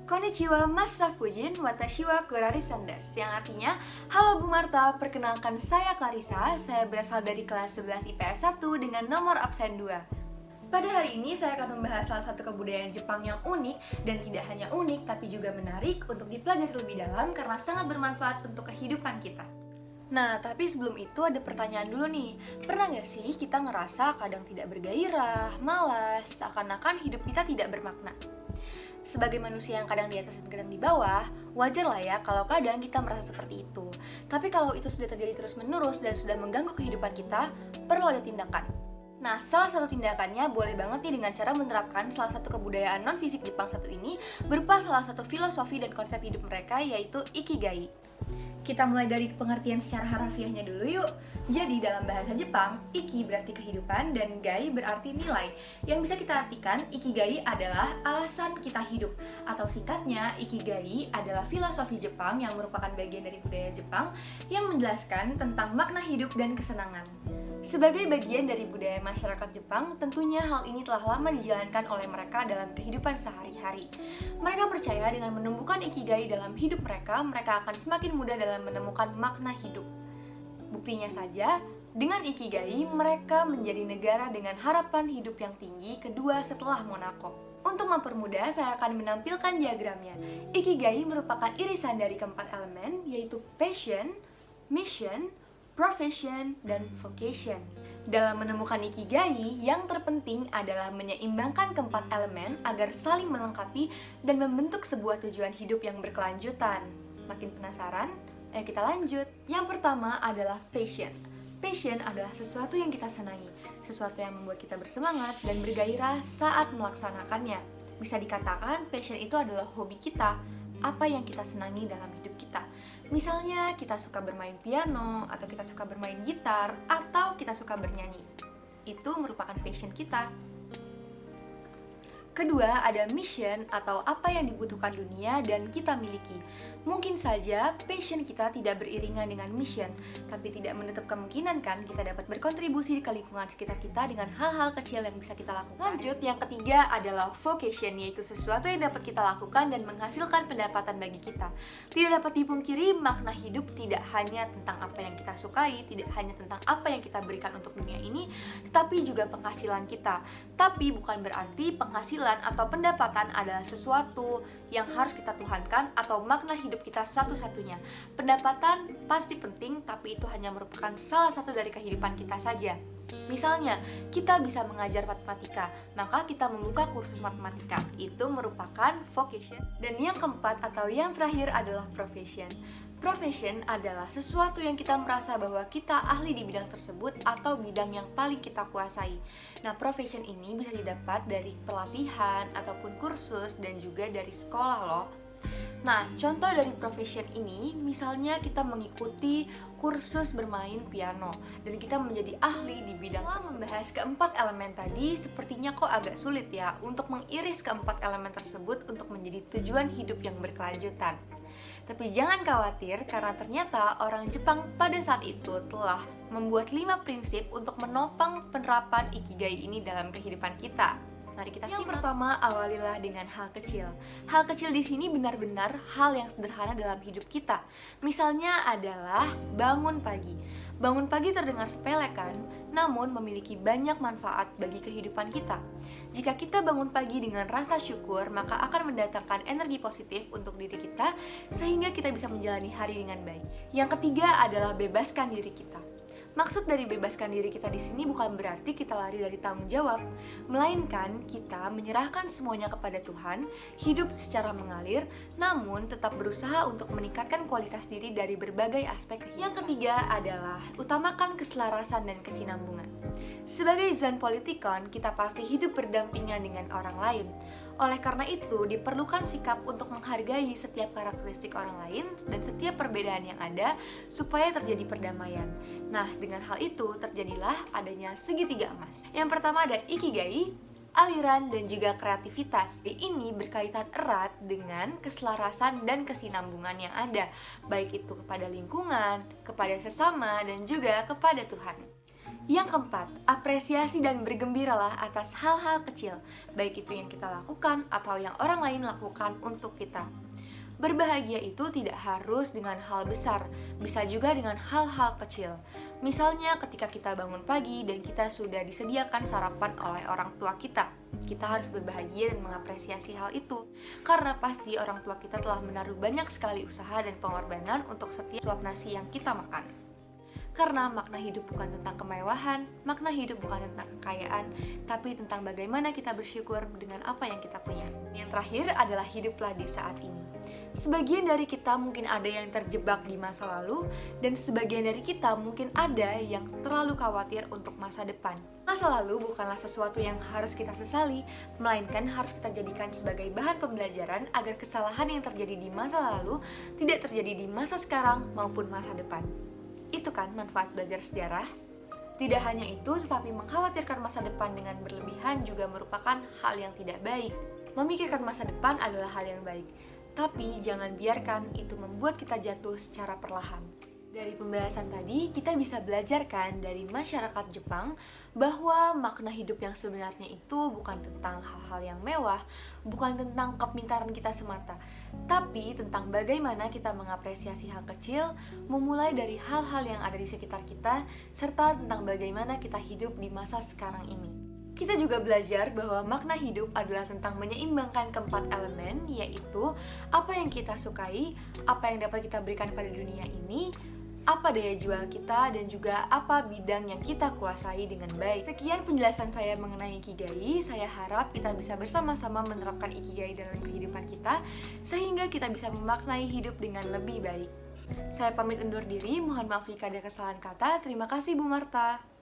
Konnichiwa Masa Fujin Watashiwa Kurari Sandas, yang artinya, halo Bu Marta, perkenalkan saya Clarissa, saya berasal dari kelas 11 IPS 1 dengan nomor absen 2. Pada hari ini saya akan membahas salah satu kebudayaan Jepang yang unik, dan tidak hanya unik tapi juga menarik untuk dipelajari lebih dalam karena sangat bermanfaat untuk kehidupan kita. Nah, tapi sebelum itu ada pertanyaan dulu nih. Pernah nggak sih kita ngerasa kadang tidak bergairah, malas, seakan-akan hidup kita tidak bermakna? Sebagai manusia yang kadang di atas dan kadang di bawah, wajar lah ya kalau kadang kita merasa seperti itu. Tapi kalau itu sudah terjadi terus-menerus dan sudah mengganggu kehidupan kita, perlu ada tindakan. Nah, salah satu tindakannya boleh banget nih dengan cara menerapkan salah satu kebudayaan non-fisik Jepang satu ini berupa salah satu filosofi dan konsep hidup mereka, yaitu Ikigai. Kita mulai dari pengertian secara harafiahnya dulu yuk. Jadi dalam bahasa Jepang, Iki berarti kehidupan dan Gai berarti nilai. Yang bisa kita artikan, Ikigai adalah alasan kita hidup. Atau singkatnya, Ikigai adalah filosofi Jepang yang merupakan bagian dari budaya Jepang yang menjelaskan tentang makna hidup dan kesenangan. Sebagai bagian dari budaya masyarakat Jepang, tentunya hal ini telah lama dijalankan oleh mereka dalam kehidupan sehari-hari. Mereka percaya dengan menumbuhkan Ikigai dalam hidup mereka, mereka akan semakin mudah dalam menemukan makna hidup. Buktinya saja, dengan Ikigai, mereka menjadi negara dengan harapan hidup yang tinggi kedua setelah Monaco. Untuk mempermudah, saya akan menampilkan diagramnya. Ikigai merupakan irisan dari keempat elemen, yaitu passion, mission, profession, dan vocation. Dalam menemukan Ikigai, yang terpenting adalah menyeimbangkan keempat elemen agar saling melengkapi dan membentuk sebuah tujuan hidup yang berkelanjutan. Makin penasaran? Ayo kita lanjut. Yang pertama adalah passion. Passion adalah sesuatu yang kita senangi, sesuatu yang membuat kita bersemangat dan bergairah saat melaksanakannya. Bisa dikatakan passion itu adalah hobi kita, apa yang kita senangi dalam hidup kita. Misalnya kita suka bermain piano, atau kita suka bermain gitar, atau kita suka bernyanyi. Itu merupakan passion kita. Kedua, ada mission atau apa yang dibutuhkan dunia dan kita miliki. Mungkin saja passion kita tidak beriringan dengan mission, tapi tidak menutup kemungkinan kan kita dapat berkontribusi ke lingkungan sekitar kita dengan hal-hal kecil yang bisa kita lakukan. Lanjut, yang ketiga adalah vocation, yaitu sesuatu yang dapat kita lakukan dan menghasilkan pendapatan bagi kita. Tidak dapat dipungkiri, makna hidup tidak hanya tentang apa yang kita sukai, tidak hanya tentang apa yang kita berikan untuk dunia ini, tetapi juga penghasilan kita. Tapi bukan berarti penghasilan atau pendapatan adalah sesuatu yang harus kita tuhankan atau makna hidup kita satu-satunya. Pendapatan pasti penting, tapi itu hanya merupakan salah satu dari kehidupan kita saja. Misalnya, kita bisa mengajar matematika, maka kita membuka kursus matematika. Itu merupakan vocation. Dan yang keempat atau yang terakhir adalah profession. Profession adalah sesuatu yang kita merasa bahwa kita ahli di bidang tersebut atau bidang yang paling kita kuasai. Nah, profession ini bisa didapat dari pelatihan ataupun kursus dan juga dari sekolah loh. Nah, contoh dari profession ini, misalnya kita mengikuti kursus bermain piano dan kita menjadi ahli di bidang tersebut. Membahas keempat elemen tadi, sepertinya kok agak sulit ya untuk mengiris keempat elemen tersebut untuk menjadi tujuan hidup yang berkelanjutan. Tapi jangan khawatir, karena ternyata orang Jepang pada saat itu telah membuat 5 prinsip untuk menopang penerapan Ikigai ini dalam kehidupan kita. Mari kita simak. Yang pertama, awalilah dengan hal kecil. Hal kecil di sini benar-benar hal yang sederhana dalam hidup kita. Misalnya adalah bangun pagi. Bangun pagi terdengar sepele kan, namun memiliki banyak manfaat bagi kehidupan kita. Jika kita bangun pagi dengan rasa syukur, maka akan mendatangkan energi positif untuk diri kita sehingga kita bisa menjalani hari dengan baik. Yang ketiga adalah bebaskan diri kita. Maksud dari bebaskan diri kita di sini bukan berarti kita lari dari tanggung jawab, melainkan kita menyerahkan semuanya kepada Tuhan, hidup secara mengalir, namun tetap berusaha untuk meningkatkan kualitas diri dari berbagai aspek. Yang ketiga adalah utamakan keselarasan dan kesinambungan. Sebagai Zen Politikon, kita pasti hidup berdampingan dengan orang lain. Oleh karena itu, diperlukan sikap untuk menghargai setiap karakteristik orang lain dan setiap perbedaan yang ada supaya terjadi perdamaian. Nah, dengan hal itu terjadilah adanya segitiga emas. Yang pertama ada Ikigai, aliran dan juga kreativitas. Ini berkaitan erat dengan keselarasan dan kesinambungan yang ada, baik itu kepada lingkungan, kepada sesama, dan juga kepada Tuhan. Yang keempat, apresiasi dan bergembiralah atas hal-hal kecil, baik itu yang kita lakukan atau yang orang lain lakukan untuk kita. Berbahagia itu tidak harus dengan hal besar, bisa juga dengan hal-hal kecil. Misalnya ketika kita bangun pagi dan kita sudah disediakan sarapan oleh orang tua kita. Kita harus berbahagia dan mengapresiasi hal itu, karena pasti orang tua kita telah menaruh banyak sekali usaha dan pengorbanan untuk setiap suap nasi yang kita makan. Karena makna hidup bukan tentang kemewahan, makna hidup bukan tentang kekayaan, tapi tentang bagaimana kita bersyukur dengan apa yang kita punya. Yang terakhir adalah hiduplah di saat ini. Sebagian dari kita mungkin ada yang terjebak di masa lalu, dan sebagian dari kita mungkin ada yang terlalu khawatir untuk masa depan. Masa lalu bukanlah sesuatu yang harus kita sesali, melainkan harus kita jadikan sebagai bahan pembelajaran agar kesalahan yang terjadi di masa lalu tidak terjadi di masa sekarang maupun masa depan. Itu kan manfaat belajar sejarah. Tidak hanya itu, tetapi mengkhawatirkan masa depan dengan berlebihan juga merupakan hal yang tidak baik. Memikirkan masa depan adalah hal yang baik, tapi jangan biarkan itu membuat kita jatuh secara perlahan. Dari pembahasan tadi, kita bisa belajarkan dari masyarakat Jepang bahwa makna hidup yang sebenarnya itu bukan tentang hal-hal yang mewah, bukan tentang kepintaran kita semata, tapi tentang bagaimana kita mengapresiasi hal kecil, memulai dari hal-hal yang ada di sekitar kita, serta tentang bagaimana kita hidup di masa sekarang ini. Kita juga belajar bahwa makna hidup adalah tentang menyeimbangkan keempat elemen, yaitu apa yang kita sukai, apa yang dapat kita berikan pada dunia ini, apa daya jual kita, dan juga apa bidang yang kita kuasai dengan baik. Sekian penjelasan saya mengenai Ikigai. Saya harap kita bisa bersama-sama menerapkan Ikigai dalam kehidupan kita, sehingga kita bisa memaknai hidup dengan lebih baik. Saya pamit undur diri, mohon maaf jika ada kesalahan kata. Terima kasih Bu Marta.